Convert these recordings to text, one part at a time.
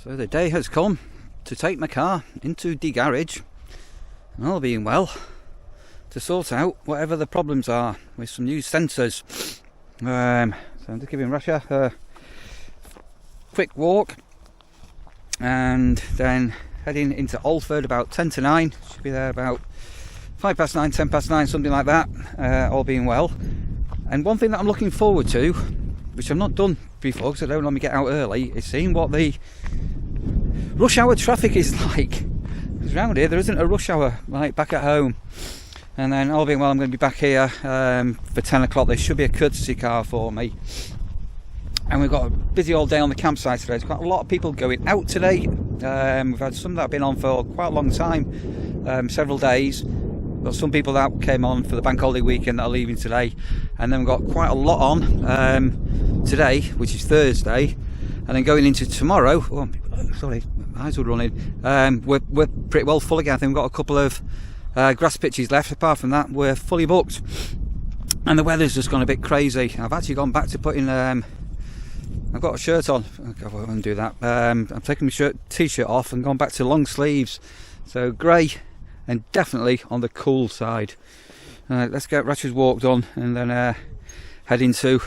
So the day has come to take my car into the garage, and all being well, to sort out whatever the problems are with some new sensors. So I'm just giving Russia a quick walk and then heading into Alford about 10 to 9. Should be there about 5 past 9, 10 past 9, something like that, all being well. And one thing that I'm looking forward to, which I've not done before because I don't normally get out early, is seeing what the rush hour traffic is like. Because around here there isn't a rush hour like back at home. And then all being well, I'm going to be back here for 10 o'clock. There should be a courtesy car for me. And we've got a busy all day on the campsite today. There's quite a lot of people going out today. We've had some that have been on for quite a long time, several days. We've got some people that came on for the bank holiday weekend that are leaving today. And then we've got quite a lot on today, which is Thursday. And then going into tomorrow, oh, sorry, my eyes were running. We're pretty well full again. I think we've got a couple of grass pitches left. Apart from that, we're fully booked. And the weather's just gone a bit crazy. I've actually gone back to putting I've got a shirt on. I won't undo that. I'm taking my t-shirt off and gone back to long sleeves. So grey and definitely on the cool side. Let's get Ratchet's walk done and then head into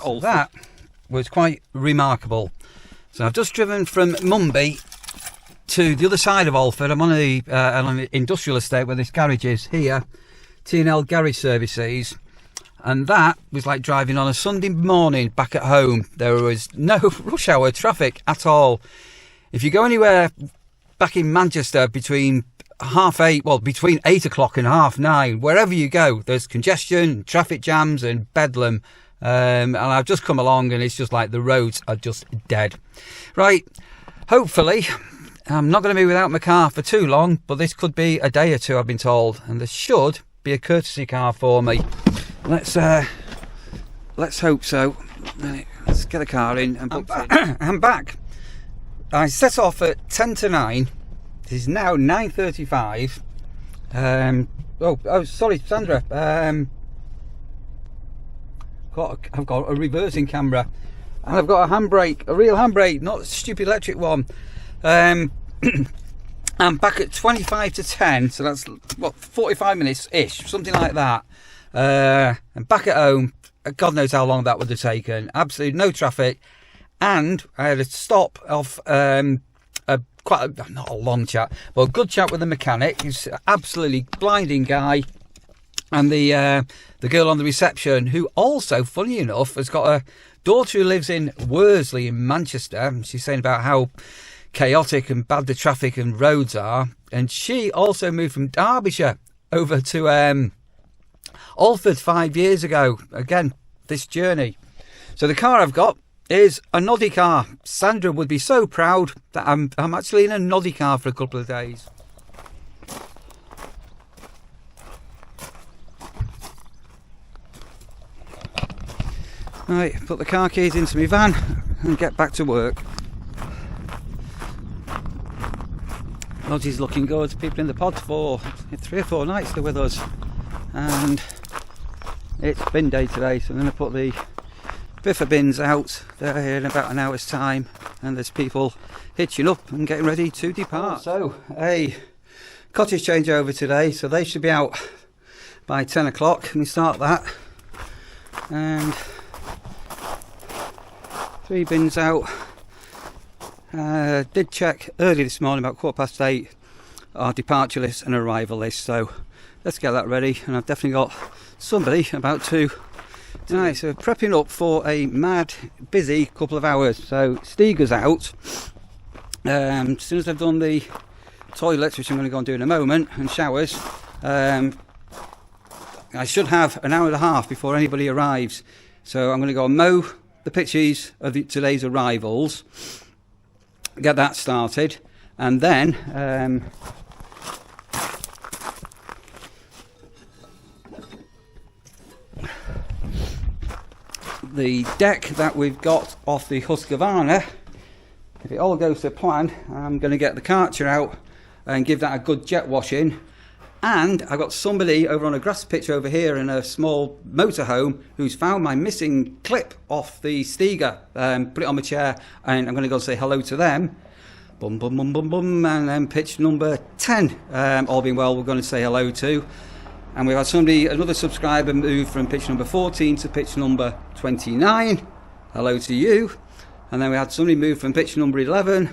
all that. Was quite remarkable. So I've just driven from Mumby to the other side of Alford. I'm on an industrial estate where this garage is here, T&L Garage Services, and that was like driving on a Sunday morning back at home. There was no rush hour traffic at all. If you go anywhere back in Manchester between between 8 o'clock and 9:30, wherever you go, there's congestion, traffic jams and bedlam. And I've just come along and it's just like the roads are just dead. Right, hopefully I'm not going to be without my car for too long, but this could be a day or two, I've been told, and there should be a courtesy car for me. Let's hope so. Let's get the car in and book it. I'm back. I set off at 10 to 9. It is now 9:35. Oh, sorry, Sandra. I've got a reversing camera, and I've got a handbrake, a real handbrake, not a stupid electric one. I'm back at 25 to 10, so that's what, 45 minutes ish, something like that. I'm back at home. God knows how long that would have taken. Absolutely no traffic, and I had a stop of not a long chat, but a good chat with the mechanic. He's an absolutely blinding guy. And the girl on the reception, who also, funny enough, has got a daughter who lives in Worsley in Manchester. She's saying about how chaotic and bad the traffic and roads are. And she also moved from Derbyshire over to Alford 5 years ago. Again, this journey. So the car I've got is a noddy car. Sandra would be so proud that I'm actually in a noddy car for a couple of days. Right, put the car keys into my van and get back to work. Lodgy's looking good. People in the pod for 3 or 4 nights they're with us, and it's bin day today, so I'm going to put the biffa bins out. They're here in about an hour's time, and there's people hitching up and getting ready to depart. So a cottage changeover today, so they should be out by 10 o'clock. Can we start that? And 3 bins out. Did check early this morning about 8:15 our departure list and arrival list, so let's get that ready. And I've definitely got somebody about to. Right, so prepping up for a mad busy couple of hours. So Steger's out. As soon as I've done the toilets, which I'm going to go and do in a moment, and showers, I should have an hour and a half before anybody arrives. So I'm going to go and mow the pitches of today's arrivals, get that started, and then the deck that we've got off the Husqvarna, if it all goes to plan, I'm going to get the Karcher out and give that a good jet washing. And I've got somebody over on a grass pitch over here in a small motorhome who's found my missing clip off the Steger, put it on my chair, and I'm going to go say hello to them. Bum bum bum bum bum, and then pitch number 10. All being well, we're going to say hello to. And we've had another subscriber move from pitch number 14 to pitch number 29. Hello to you. And then we had somebody move from pitch number 11.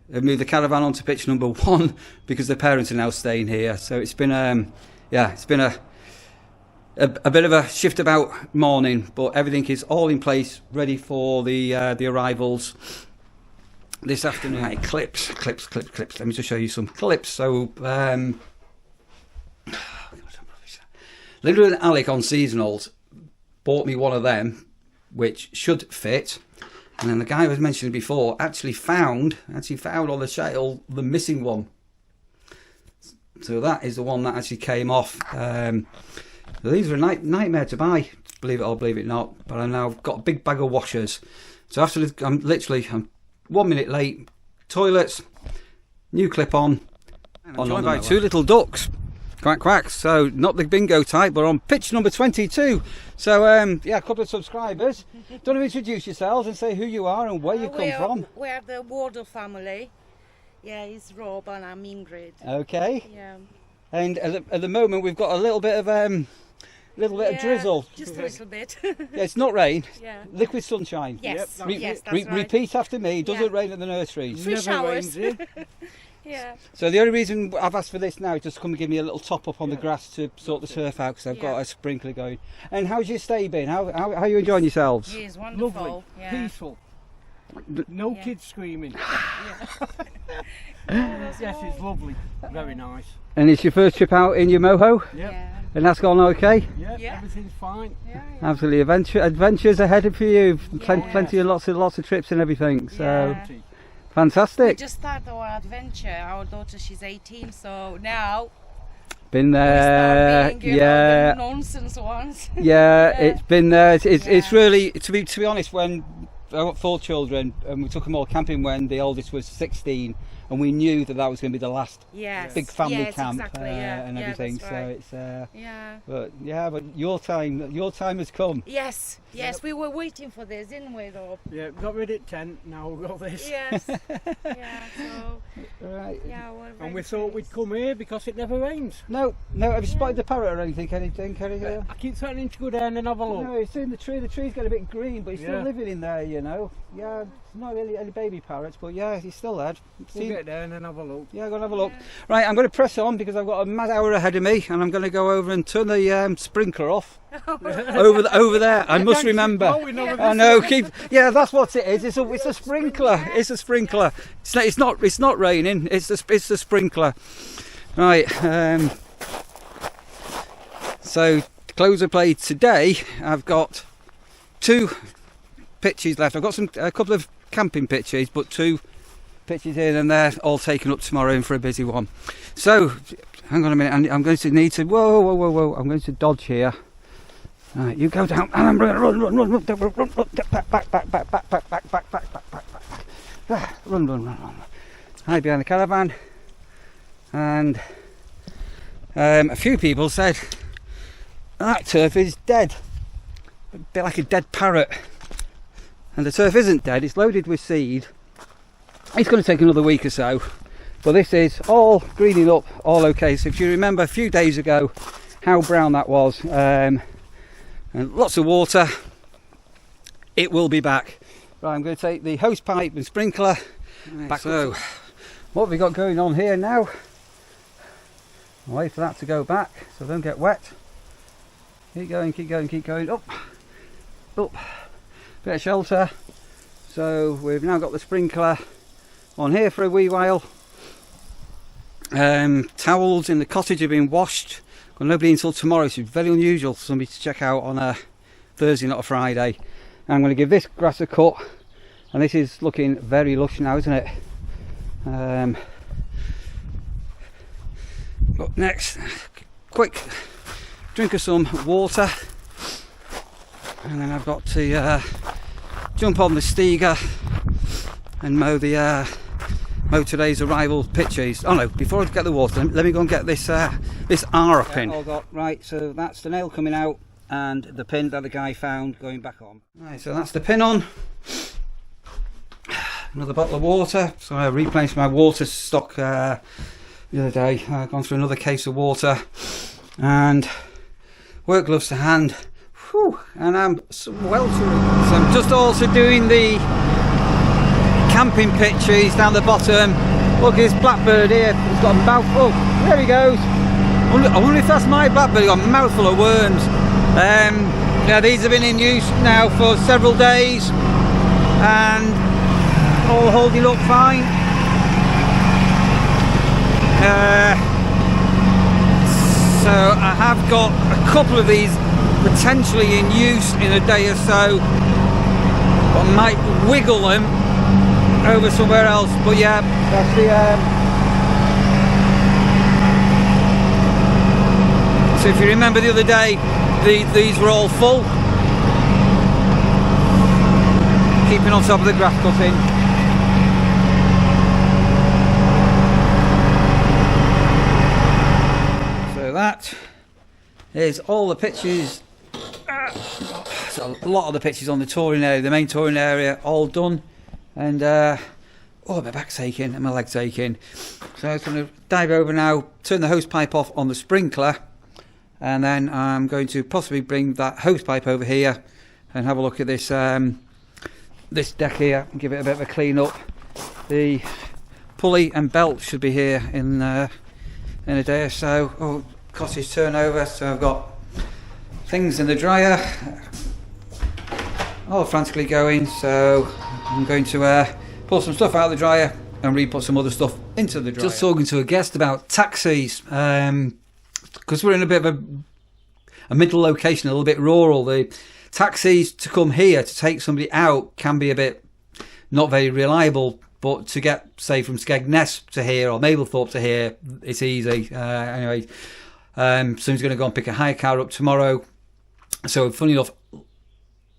They've moved the caravan onto pitch number 1 because their parents are now staying here. So it's been it's been a bit of a shift about morning, but everything is all in place, ready for the arrivals this afternoon. Right, clips. Let me just show you some clips. So Linda and Alec on seasonals bought me one of them, which should fit. And then the guy I was mentioning before actually found on the shelf the missing one. So that is the one that actually came off. So these are a nightmare to buy, believe it or believe it not. But I've now got a big bag of washers. So I'm 1 minute late. Toilets, new clip on. I'm joined by 2 little ducks. Quack quack. So not the bingo type, but on pitch number 22. So a couple of subscribers. Do you want to introduce yourselves and say who you are and where you come from? We're the Warden family. Yeah, it's Rob and I'm Ingrid. Okay. Yeah. And at the moment we've got a little bit of of drizzle. Just a little bit. Yeah, it's not rain. Yeah. Liquid sunshine. Yes. Yep. Yes, that's right. Repeat after me. Does it rain at the nurseries? 3 showers. Yeah. So the only reason I've asked for this now is just to come and give me a little top up on the grass to sort the turf out, because I've got a sprinkler going. And how's your stay been? How are you enjoying yourselves? It is wonderful. Lovely, peaceful. No kids screaming. Yes, it's lovely. Very nice. And it's your first trip out in your moho? Yep. Yeah. And that's gone okay? Yep, everything's fine. Yeah. Absolutely. Adventures ahead for you. Plenty of lots of trips and everything. So Yeah. fantastic. We just started our adventure. Our daughter, she's 18, so now Been we there. start being, the nonsense ones. Yeah, it's been there. It's really, to be honest, when I got 4 children and we took them all camping when the oldest was 16, and we knew that was going to be the last big family camp and everything. That's right. So it's but your time has come. Yes, we were waiting for this, didn't we, Rob? Yeah, we got rid of tent, now we've got this. Yes. So Right. yeah, we're And we very thought we'd pleased. come here because it never rains. No. Have you spotted the parrot or anything? I keep threatening to go down and have a look. No, it's in the tree. The tree's getting a bit green, but he's still Yeah. living in there, you know. Yeah, it's not really any baby parrots, but yeah, he's still there. We'll get down and have a look. Yeah, go and have a look. Right, I'm going to press on because I've got a mad hour ahead of me, and I'm going to go over and turn the sprinkler off over there. I must remember. I know. That's what it is. It's a sprinkler. It's a sprinkler. It's not raining. It's the sprinkler. Right. So to close the play today, I've got 2 pitches left. I've got a couple of camping pitches, but 2 pitches in, and they're all taken up tomorrow in for a busy one. So hang on a minute. I'm going to need to. Whoa! I'm going to dodge here. Right, you go down, and I'm going to run, back. Run. Hide behind the caravan. And a few people said that turf is dead, a bit like a dead parrot. And the turf isn't dead, it's loaded with seed. It's going to take another week or so, but this is all greening up, all okay. So if you remember a few days ago how brown that was, and lots of water, it will be back. Right, I'm going to take the hose pipe and sprinkler back. So what have we got going on here now? I'll wait for that to go back so I don't get wet. Keep going, up. Bit of shelter. So we've now got the sprinkler on here for a wee while. Towels in the cottage have been washed. Got nobody until tomorrow, so it's very unusual for somebody to check out on a Thursday, not a Friday. I'm going to give this grass a cut, and this is looking very lush now, isn't it? Up next, quick drink of some water, and then I've got to jump on the Steger and mow today's arrival pitches. Oh no, before I get the water, let me go and get this this R pin. All got right, so that's the nail coming out and the pin that the guy found going back on. Right, so that's the pin on. another bottle of water. So I replaced my water stock the other day. I've gone through another case of water, and work gloves to hand. Whew, and I'm sweltering. So I'm just also doing the camping pictures down the bottom. Look at this blackbird here. He's got a mouth. Oh, there he goes. I wonder if that's my blackbird. He's got a mouthful of worms. Yeah, these have been in use now for several days and all holding up fine. So I have got a couple of these potentially in use in a day or so, but I might wiggle them over somewhere else. But yeah, that's the so if you remember the other day, these were all full, keeping on top of the grass cutting. So that is all the pictures. So a lot of the pictures on the touring area, the main touring area, all done. And oh, my back's aching and my leg's aching. So I'm going to dive over now, turn the hose pipe off on the sprinkler, and then I'm going to possibly bring that hose pipe over here and have a look at this this deck here and give it a bit of a clean up. The pulley and belt should be here in a day or so. Oh, cottage turnover. So I've got things in the dryer, all frantically going. So I'm going to pull some stuff out of the dryer and re-put some other stuff into the dryer. Just talking to a guest about taxis, because we're in a bit of a middle location, a little bit rural. The taxis to come here to take somebody out can be a bit not very reliable, but to get, say, from Skegness to here or Mablethorpe to here, it's easy. Anyway, someone's going to go and pick a hire car up tomorrow. So funny enough,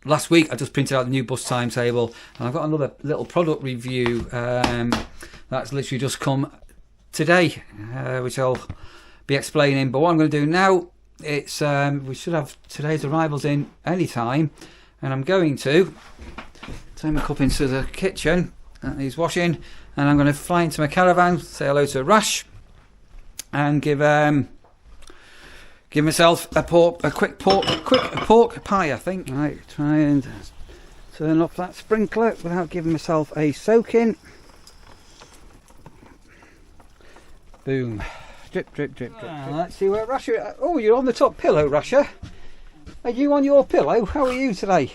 last week I just printed out the new bus timetable, and I've got another little product review that's literally just come today, which I'll be explaining. But what I'm going to do now, it's we should have today's arrivals in any time, and I'm going to turn my cup into the kitchen that needs washing, and I'm going to fly into my caravan, say hello to Rash, and give myself a quick pork pie, I think. Right, try and turn off that sprinkler without giving myself a soaking. Boom. Drip, drip, drip, drip, drip. Let's see where Rasher... Oh, you're on the top pillow, Rasher. Are you on your pillow? How are you today?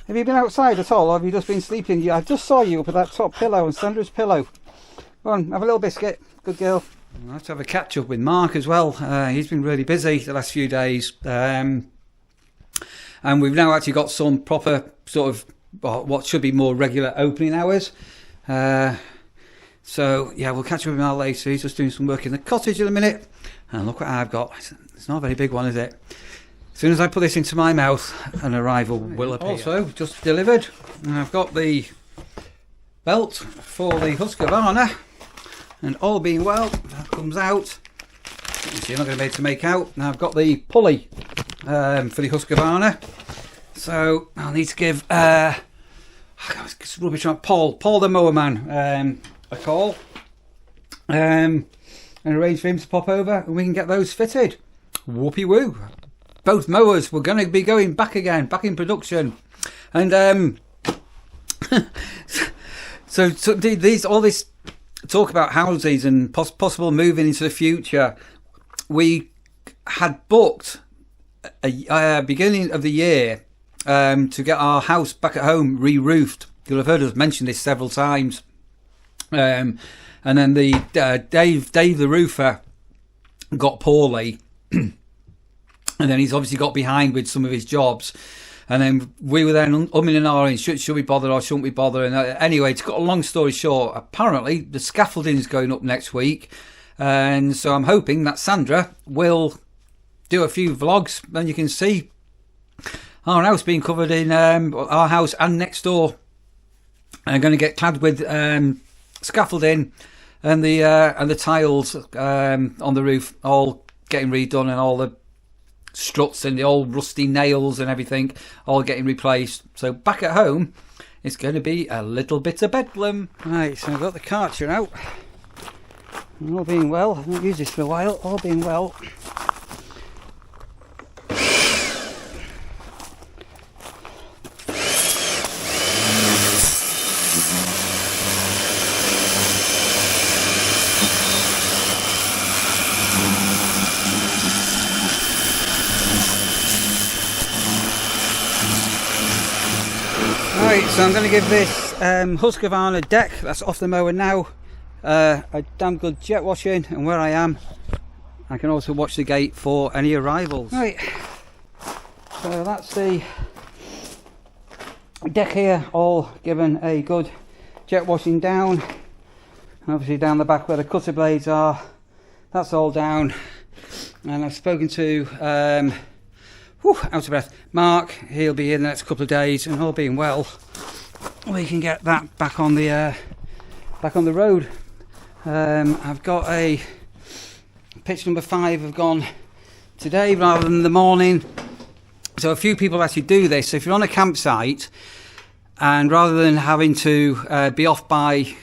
Have you been outside at all, or have you just been sleeping? I just saw you up at that top pillow on Sandra's pillow. Go on, have a little biscuit. Good girl. I'll have to have a catch up with Mark as well. He's been really busy the last few days. And we've now actually got some proper sort of what should be more regular opening hours. So yeah, we'll catch up with him later. He's just doing some work in the cottage in a minute. And look what I've got. It's not a very big one, is it? As soon as I put this into my mouth, an arrival will appear. Also, just delivered. And I've got the belt for the Husqvarna. And all being well, that comes out. You're not going to be able to make out. Now I've got the pulley for the Husqvarna. So I'll need to give it's rubbish on Paul the mower man a call and arrange for him to pop over and we can get those fitted. Whoopie woo. Both mowers, we're going to be going back again, back in production. And so these all this talk about houses and possible moving into the future. We had booked a beginning of the year to get our house back at home re-roofed. You'll have heard us mention this several times. And then the Dave the roofer got poorly, and then he's obviously got behind with some of his jobs. And then we were then umming and ahhing, should we bother or shouldn't we bother? And anyway, to cut a long story short, apparently the scaffolding is going up next week. And so I'm hoping that Sandra will do a few vlogs and you can see our house being covered in our house and next door. And I'm going to get clad with scaffolding and the tiles on the roof all getting redone, and all the struts and the old rusty nails and everything all getting replaced. So back at home it's going to be a little bit of bedlam. Right, so I've got the Karcher out. And all being well, I've not used this for a while, all being well. Right, so I'm going to give this Husqvarna deck that's off the mower now a damn good jet washing, and where I am I can also watch the gate for any arrivals. Right, so that's the deck here, all given a good jet washing down. Obviously down the back where the cutter blades are, that's all down. And I've spoken to out of breath, Mark. He'll be here the next couple of days, and all being well, we can get that back on the road. I've got a pitch number 5 have gone today rather than the morning. So a few people actually do this. So if you're on a campsite, and rather than having to be off by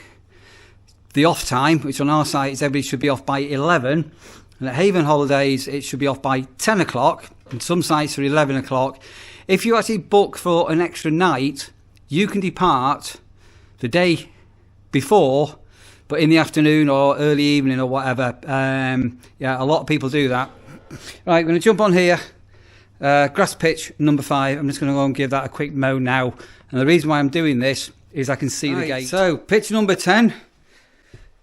the off time, which on our site is everybody should be off by 11, and at Haven Holidays it should be off by 10 o'clock. And some sites are 11 o'clock. If you actually book for an extra night, you can depart the day before, but in the afternoon or early evening or whatever. Yeah, a lot of people do that. Right, I'm going to jump on here. Grass pitch number 5. I'm just going to go and give that a quick mow now. And the reason why I'm doing this is I can see the gate. So, pitch number 10.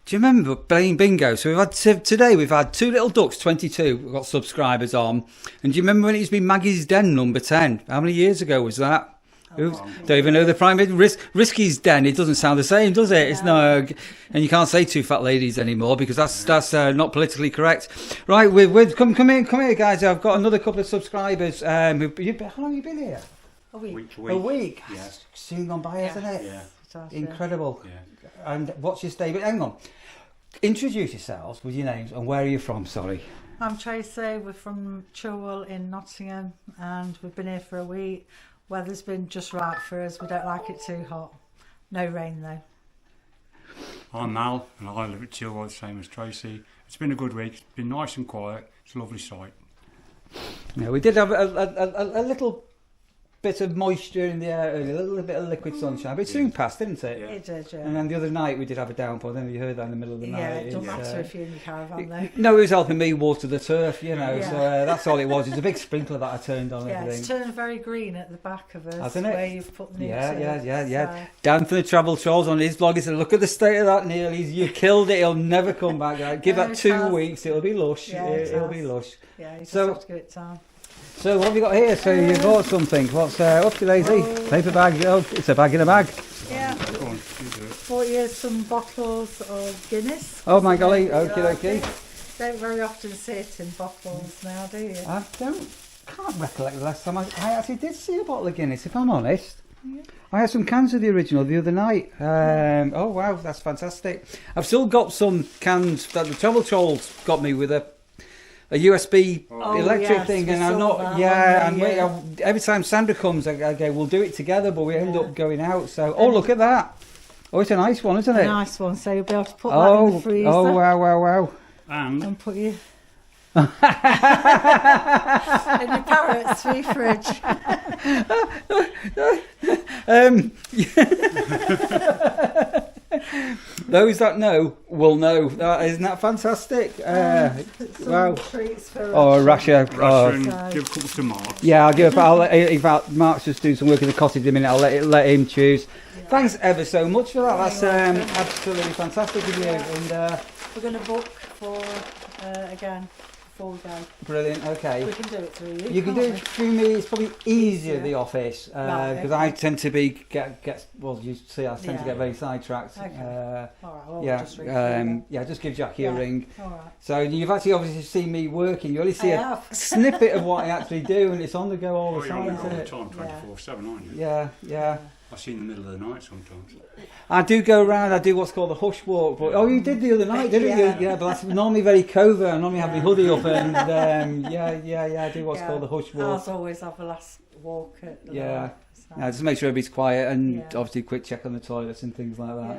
Do you remember playing bingo? So we've had today we've had 2 Little Ducks 22. We've got subscribers on. And do you remember when it used to be Maggie's Den number 10? How many years ago was that? Don't even know the primate. Risky's Den. It doesn't sound the same, does it? It's no. And you can't say 2 fat ladies anymore because that's not politically correct. Right, come here, guys. I've got another couple of subscribers. How long have you been here? A week. A week. Yeah. Soon gone by, hasn't it? Yeah. Incredible. Yeah. And what's your stay? But hang on. Introduce yourselves with your names and where are you from? Sorry. I'm Tracy. We're from Chores in Nottingham, and we've been here for a week. Weather's been just right for us. We don't like it too hot. No rain though. I'm Mal, and I live at Chilwell, same as Tracy. It's been a good week. It's been nice and quiet. It's a lovely sight. Yeah, we did have a little bit of moisture in the air earlier, a little bit of liquid sunshine, but it soon passed, didn't it? Yeah. It did, yeah. And then the other night we did have a downpour. Then you heard that in the middle of the night. Yeah, it doesn't matter if you're in your caravan though. No, it was helping me water the turf, you know. Yeah. So that's all it was. It's a big sprinkler that I turned on. Yeah, everything. it's turned very green at the back of us. Hasn't it? Where you've put the new Yeah. So. Dan from the Travel Chores on his blog, he said, "Look at the state of that, Neil. You killed it. He'll never come back. Right? Give No, that 2 has. weeks. It'll be lush. Yeah, it'll be lush." Yeah, you just So- have to give it time. So what have you got here? So you bought something. What's up to Daisy? Paper bag. Oh, it's a bag in a bag. Yeah. Go on, you do it. Bought you some bottles of Guinness. Oh my golly. Like Okay. it. Don't very often see it in bottles now, do you? I can't recollect the last time I actually did see a bottle of Guinness, if I'm honest. Yeah. I had some cans of the original the other night. Oh wow, that's fantastic. I've still got some cans that the Travel Trolls got me with a USB electric yes, thing, we and I'm saw not. that Yeah, on and the, every time Sandra comes, I go, we'll do it together, but we end Yeah. up going out. So, oh look at that! Oh, it's a nice one, isn't A it? nice one, so you'll be able to put that in the freezer. Oh wow! And And put you in your parrot's free fridge. Those that know will know. Isn't that fantastic? Some Wow. treats for Oh, Rasha. Rasher Oh. and So- give a couple to Mark. Yeah, I'll give. In fact, Mark's just doing some work in the cottage in a minute. I'll let him choose. Thanks ever so much for that. That's absolutely fantastic of you. And We're going to book for again before we go. brilliant. Okay. We can do it through you. You can do can't it through me. It's probably easier Easier. the office Right, because okay. I tend to be get well. You see, I tend to Yeah. get very sidetracked. Okay. we? All right. Well, Yeah, we'll just ring through yeah. Just give Jackie a Yeah. ring. then. All right. So you've actually obviously seen me working. You only see I a have. snippet of what I actually do, and it's on the go all Oh, the you're time, on isn't all the it? time, 24/7, aren't you? Yeah. I see in the middle of the night sometimes. I do go around, I do what's called the hush walk, but you did the other night, didn't you? Yeah, but that's normally very covert. I normally have my hoodie up and I do what's called the hush walk. I always have a last walk at the Yeah. so. Just make sure everybody's quiet and obviously quick check on the toilets and things like that.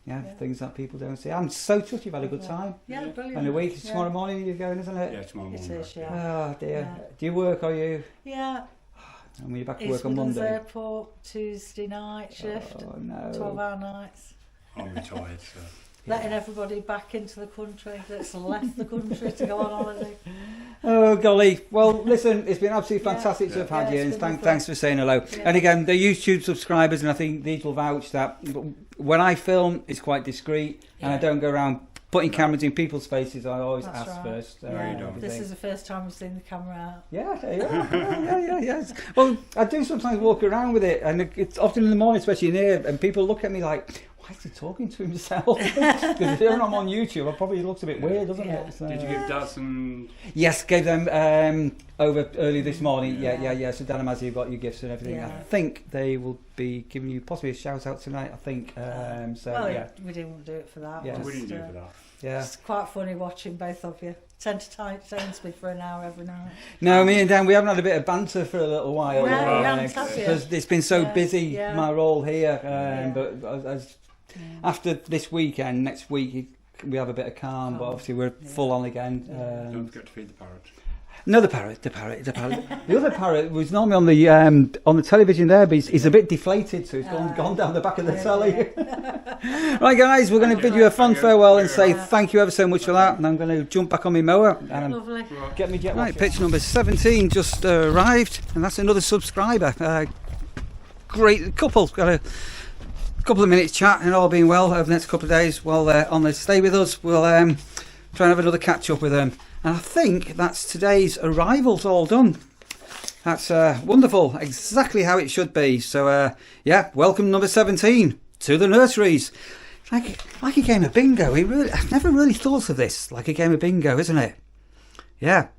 Yeah. So things that people don't see. I'm so touched you've had a good time. Yeah, brilliant. And a week, tomorrow morning you're going, isn't it? Yeah, tomorrow morning. It is, yeah. Oh dear. Yeah. Do you work, are you? Yeah. And when you're back to East work on Midlands Monday? Airport, Tuesday night shift, Oh no. 12-hour nights. I'm retired, so. Letting everybody back into the country that's left the country to go on holiday. Oh golly! Well, listen, it's been absolutely fantastic to have had you, it's and been lovely. thanks for saying hello. Yeah. And again, the YouTube subscribers, and I think these will vouch that when I film, it's quite discreet, and I don't go around putting cameras in people's faces. I always That's ask right. first. This is the first time we've seen the camera out. Yeah. Well, I do sometimes walk around with it, and it's often in the morning, especially in here, and people look at me like, why is he talking to himself? Because if I'm on YouTube, it probably looks a bit weird, doesn't it? So, Did you give Dad some? yes, gave them over early this morning. Yeah. So Dan and Mazzy have got your gifts and everything. Yeah. I think they will be giving you possibly a shout out tonight. I think. We didn't do it for that. Yeah. We didn't do it for that. Yeah. It's quite funny watching both of you. Entertains me for an hour every night. No, me and Dan, we haven't had a bit of banter for a little while. No, you haven't, have you? Because it's been so busy, my role here. But after this weekend, next week, we have a bit of calm, but obviously we're full on again. Don't forget to feed the parrot. No, the parrot. The other parrot was normally on the television there, but he's a bit deflated, so he's gone down the back of the telly. Right, guys, we're going to bid you a fond farewell and say thank you ever so much for that. And I'm going to jump back on my mower and Lovely. get me jet. Right, pitch number 17 just arrived, and that's another subscriber. Great couple. Got a couple of minutes chat, and all being well over the next couple of days. While they're on, they stay with us. We'll try and have another catch up with them. And I think that's today's arrivals all done. That's wonderful, exactly how it should be. So welcome number 17 to the nurseries. Like a game of bingo. I've never really thought of this like a game of bingo, isn't it? Yeah.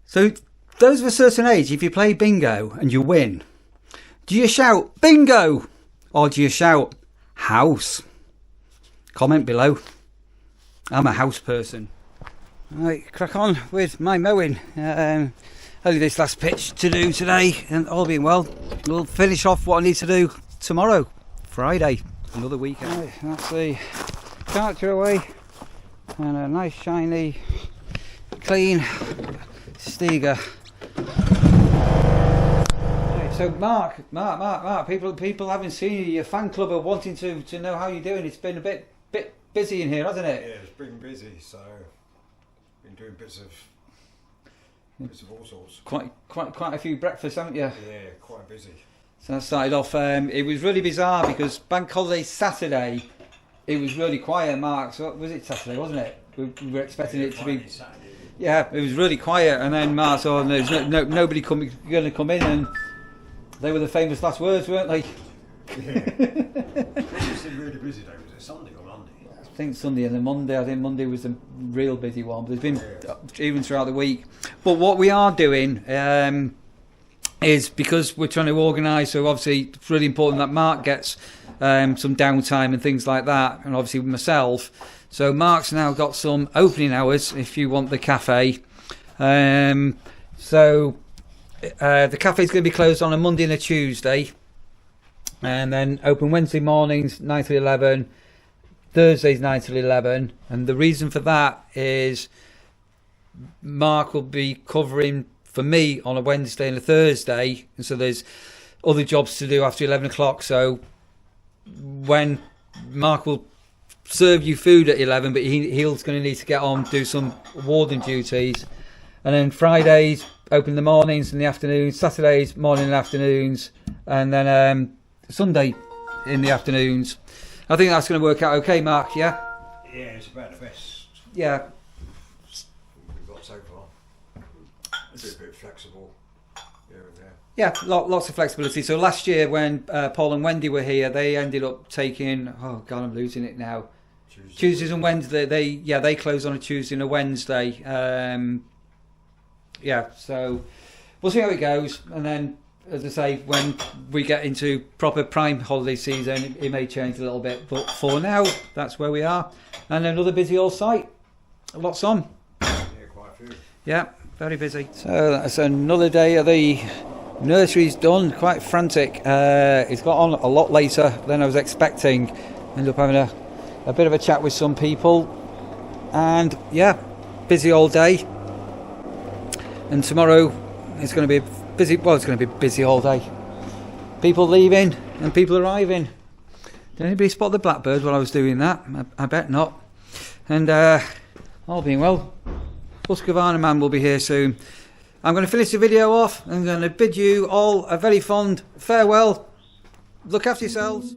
So those of a certain age, if you play bingo and you win, do you shout bingo or do you shout house? Comment below. I'm a house person. Right, crack on with my mowing. Only this last pitch to do today, and all being well, we'll finish off what I need to do tomorrow, Friday, another weekend. Right, that's the character away, and a nice shiny, clean Stiga. Right, so Mark, people haven't seen you. Your fan club are wanting to know how you're doing. It's been a bit busy in here, hasn't it? Yeah, it's been busy, so been doing bits of all sorts. Quite a few breakfasts, haven't you? Yeah, quite busy. So that started off. It was really bizarre because Bank Holiday Saturday, it was really quiet. Mark, so was it Saturday, wasn't it? We were expecting it to be. Yeah, it was really quiet, and then Mark saw there's nobody going to come in, and they were the famous last words, weren't they? Yeah. It's been really busy though. Was it Sunday or Monday? I think Sunday and then Monday. I think Monday was the real busy one. But there's been even throughout the week. But what we are doing is because we're trying to organise. So obviously it's really important that Mark gets some downtime and things like that, and obviously myself. So Mark's now got some opening hours if you want the cafe. So the cafe's going to be closed on a Monday and a Tuesday, and then open Wednesday mornings 9 till 11, Thursdays 9 till 11. And the reason for that is Mark will be covering for me on a Wednesday and a Thursday, and so there's other jobs to do after 11 o'clock. So when Mark will serve you food at 11, but he's going to need to get on, do some warden duties. And then Fridays open the mornings and the afternoons, Saturdays morning and afternoons, and then Sunday in the afternoons. I think that's going to work out okay, Mark. Yeah, it's about the best yeah, we've got so far. It's a bit flexible here and there. yeah. Lots of flexibility. So last year when Paul and Wendy were here, they ended up taking, oh god, I'm losing it now, Tuesdays and Wednesday. They close on a Tuesday and a Wednesday. So we'll see how it goes, and then as I say, when we get into proper prime holiday season, it may change a little bit. But for now, that's where we are. And another busy old site. Lots on. Yeah, quite a few. Yeah, very busy. So that's another day of the nursery's done. Quite frantic. It's got on a lot later than I was expecting. Ended up having a bit of a chat with some people. And yeah, busy all day. And tomorrow it's going to be busy. Well, it's going to be busy all day. People leaving and people arriving. Did anybody spot the blackbird while I was doing that? I bet not. And all being well, Husqvarna man will be here soon. I'm going to finish the video off. I'm going to bid you all a very fond farewell. Look after yourselves.